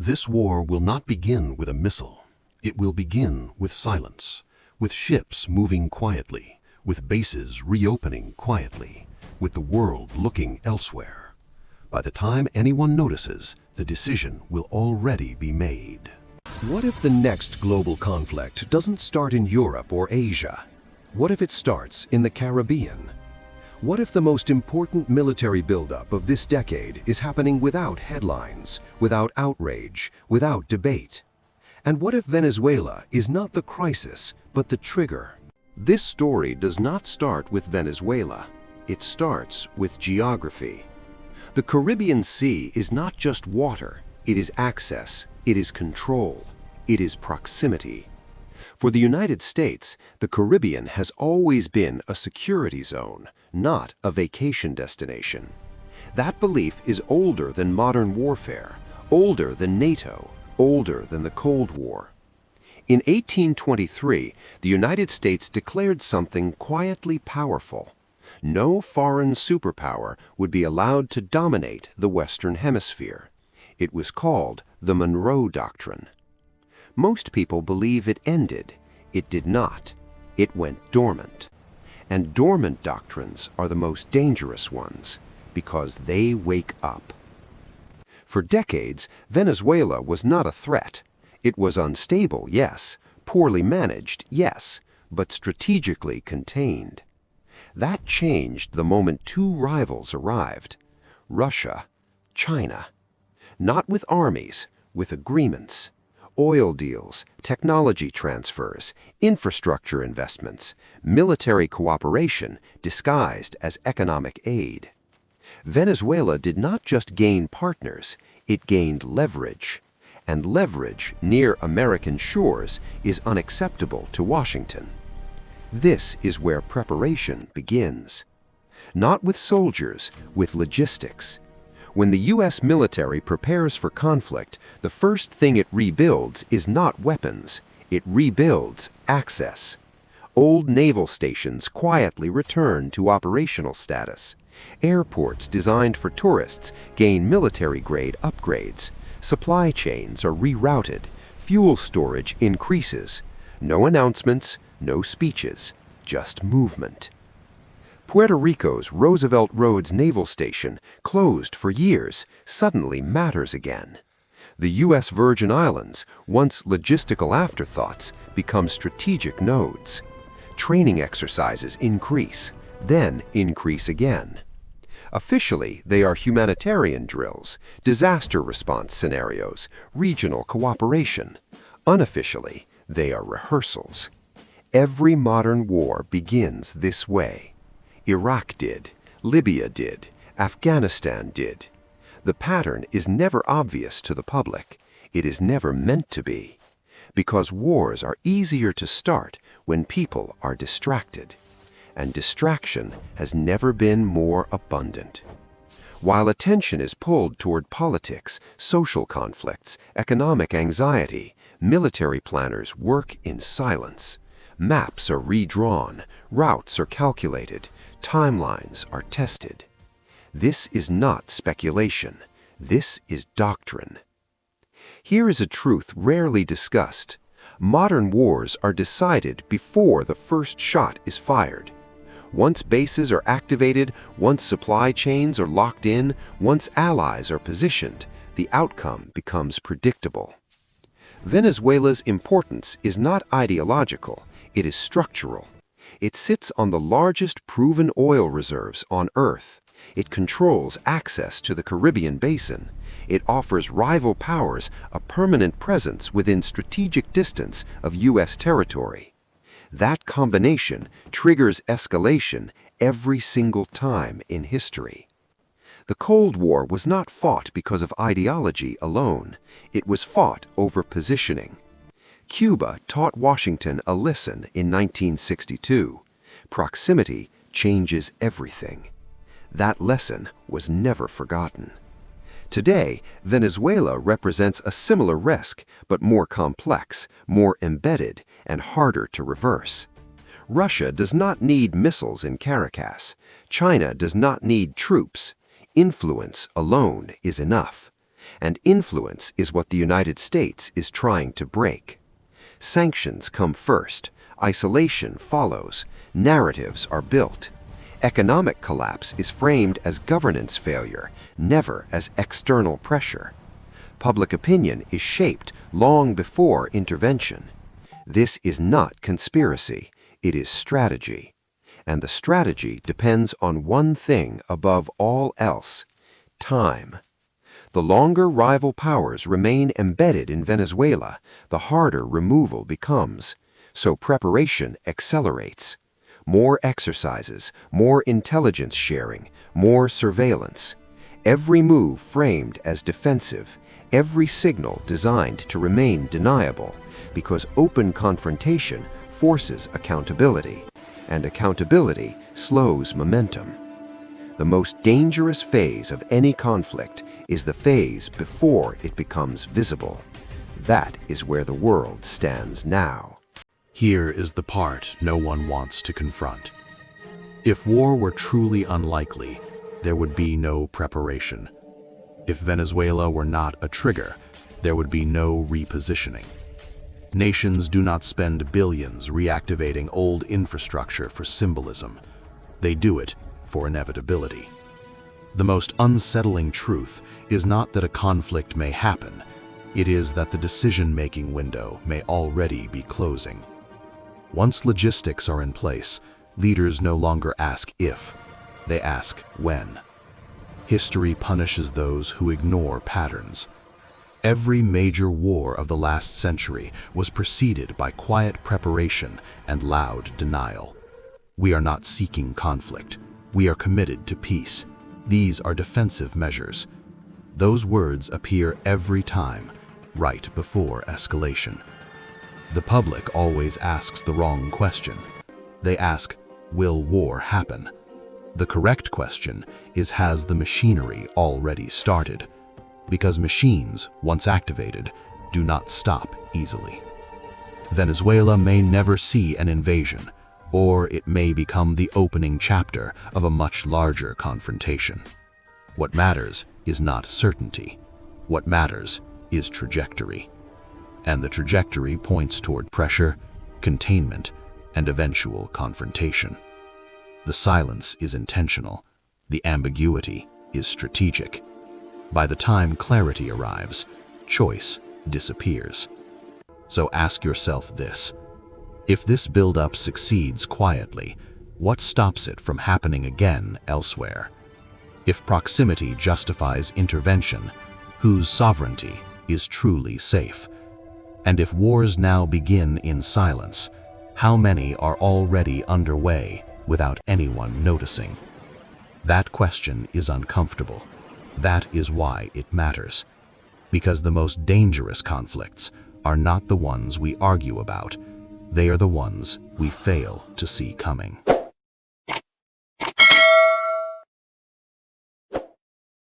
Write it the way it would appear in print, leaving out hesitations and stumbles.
This war will not begin with a missile. It will begin with silence, with ships moving quietly, with bases reopening quietly, with the world looking elsewhere. By the time anyone notices, the decision will already be made. What if the next global conflict doesn't start in Europe or Asia? What if it starts in the Caribbean? What if the most important military buildup of this decade is happening without headlines, without outrage, without debate? And what if Venezuela is not the crisis, but the trigger? This story does not start with Venezuela. It starts with geography. The Caribbean Sea is not just water. It is access. It is control. It is proximity. For the United States, the Caribbean has always been a security zone, not a vacation destination. That belief is older than modern warfare, older than NATO, older than the Cold War. In 1823, the United States declared something quietly powerful. No foreign superpower would be allowed to dominate the Western Hemisphere. It was called the Monroe Doctrine. Most people believe it ended. It did not. It went dormant. And dormant doctrines are the most dangerous ones because they wake up. For decades, Venezuela was not a threat. It was unstable, yes, poorly managed, yes, but strategically contained. That changed the moment two rivals arrived: Russia, China. Not with armies, with agreements. Oil deals, technology transfers, infrastructure investments, military cooperation disguised as economic aid. Venezuela did not just gain partners, it gained leverage. And leverage near American shores is unacceptable to Washington. This is where preparation begins. Not with soldiers, with logistics. When the U.S. military prepares for conflict, the first thing it rebuilds is not weapons. It rebuilds access. Old naval stations quietly return to operational status. Airports designed for tourists gain military-grade upgrades. Supply chains are rerouted. Fuel storage increases. No announcements, no speeches, just movement. Puerto Rico's Roosevelt Roads Naval Station, closed for years, suddenly matters again. The U.S. Virgin Islands, once logistical afterthoughts, become strategic nodes. Training exercises increase, then increase again. Officially, they are humanitarian drills, disaster response scenarios, regional cooperation. Unofficially, they are rehearsals. Every modern war begins this way. Iraq did, Libya did, Afghanistan did. The pattern is never obvious to the public. It is never meant to be. Because wars are easier to start when people are distracted. And distraction has never been more abundant. While attention is pulled toward politics, social conflicts, economic anxiety, military planners work in silence. Maps are redrawn, routes are calculated, timelines are tested. This is not speculation. This is doctrine. Here is a truth rarely discussed. Modern wars are decided before the first shot is fired. Once bases are activated, once supply chains are locked in, once allies are positioned, the outcome becomes predictable. Venezuela's importance is not ideological. It is structural. It sits on the largest proven oil reserves on Earth. It controls access to the Caribbean basin. It offers rival powers a permanent presence within strategic distance of U.S. territory. That combination triggers escalation every single time in history. The Cold War was not fought because of ideology alone. It was fought over positioning. Cuba taught Washington a lesson in 1962. Proximity changes everything. That lesson was never forgotten. Today, Venezuela represents a similar risk, but more complex, more embedded, and harder to reverse. Russia does not need missiles in Caracas. China does not need troops. Influence alone is enough. And influence is what the United States is trying to break. Sanctions come first, isolation follows, narratives are built. Economic collapse is framed as governance failure, never as external pressure. Public opinion is shaped long before intervention. This is not conspiracy, it is strategy. And the strategy depends on one thing above all else: time. The longer rival powers remain embedded in Venezuela, the harder removal becomes. So preparation accelerates. More exercises, more intelligence sharing, more surveillance. Every move framed as defensive, every signal designed to remain deniable, because open confrontation forces accountability, and accountability slows momentum. The most dangerous phase of any conflict is the phase before it becomes visible. That is where the world stands now. Here is the part no one wants to confront. If war were truly unlikely, there would be no preparation. If Venezuela were not a trigger, there would be no repositioning. Nations do not spend billions reactivating old infrastructure for symbolism. They do it for inevitability. The most unsettling truth is not that a conflict may happen, it is that the decision-making window may already be closing. Once logistics are in place, leaders no longer ask if, they ask when. History punishes those who ignore patterns. Every major war of the last century was preceded by quiet preparation and loud denial. We are not seeking conflict. We are committed to peace. These are defensive measures. Those words appear every time, right before escalation. The public always asks the wrong question. They ask, will war happen? The correct question is, has the machinery already started? Because machines, once activated, do not stop easily. Venezuela may never see an invasion, or it may become the opening chapter of a much larger confrontation. What matters is not certainty. What matters is trajectory. And the trajectory points toward pressure, containment, and eventual confrontation. The silence is intentional. The ambiguity is strategic. By the time clarity arrives, choice disappears. So ask yourself this: if this build-up succeeds quietly, what stops it from happening again elsewhere? If proximity justifies intervention, whose sovereignty is truly safe? And if wars now begin in silence, how many are already underway without anyone noticing? That question is uncomfortable. That is why it matters. Because the most dangerous conflicts are not the ones we argue about. They are the ones we fail to see coming.